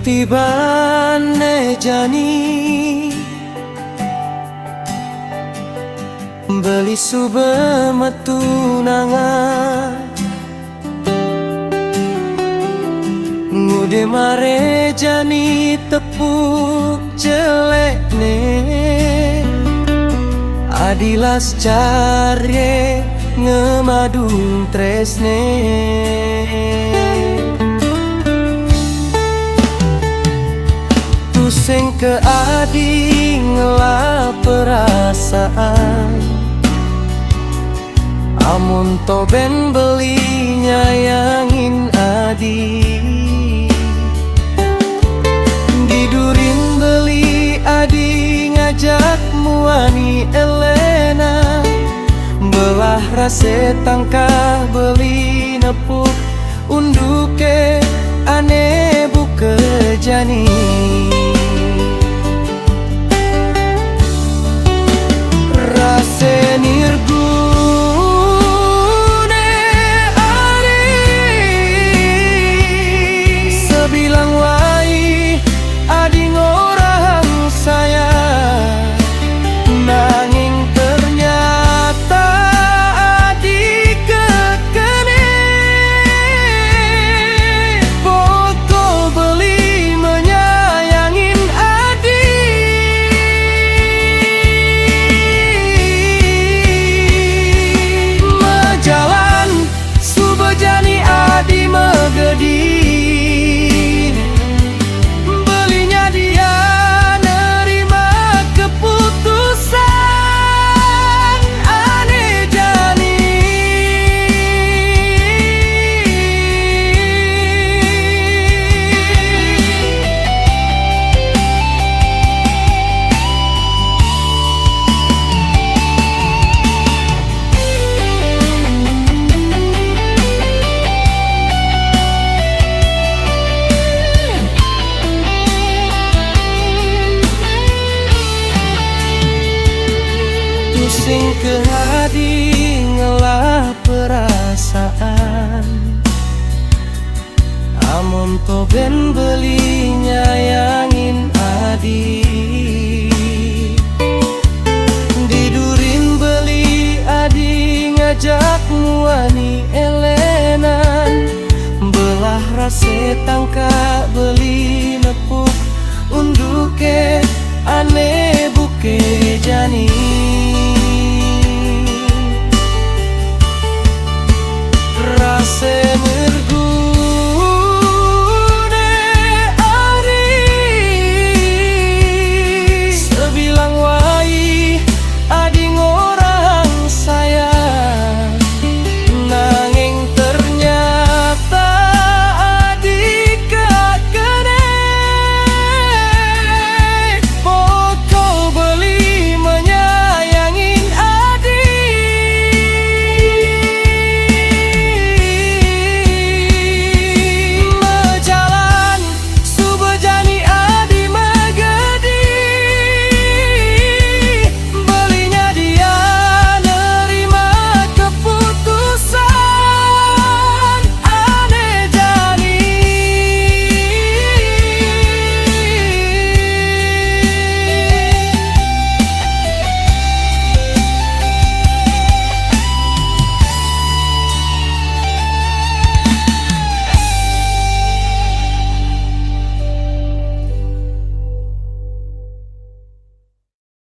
tibane jani beli sube matunangan ngude mare jani tepuk jelek ne adilas care ngemadung tresne tuseng ke adi ngelap perasaan amun toben beli nyayangin adi didurin beli adi ngajak muani Elena belah rase tangkah beli nepuk unduke ane buke jani rase nirgune ari sebilang wai adi ngorang saya nanging ternyata adi kekene pokok beli menyayangin adi mejalan subejani adi megedi belinya dia nerima keputusan aneh jani pusing ke hati ngelah perasaan amun toben beli nyayangin adi didurin beli adi ngajak muani Elena belah rase tangka beli nepuk unduke ane buke jani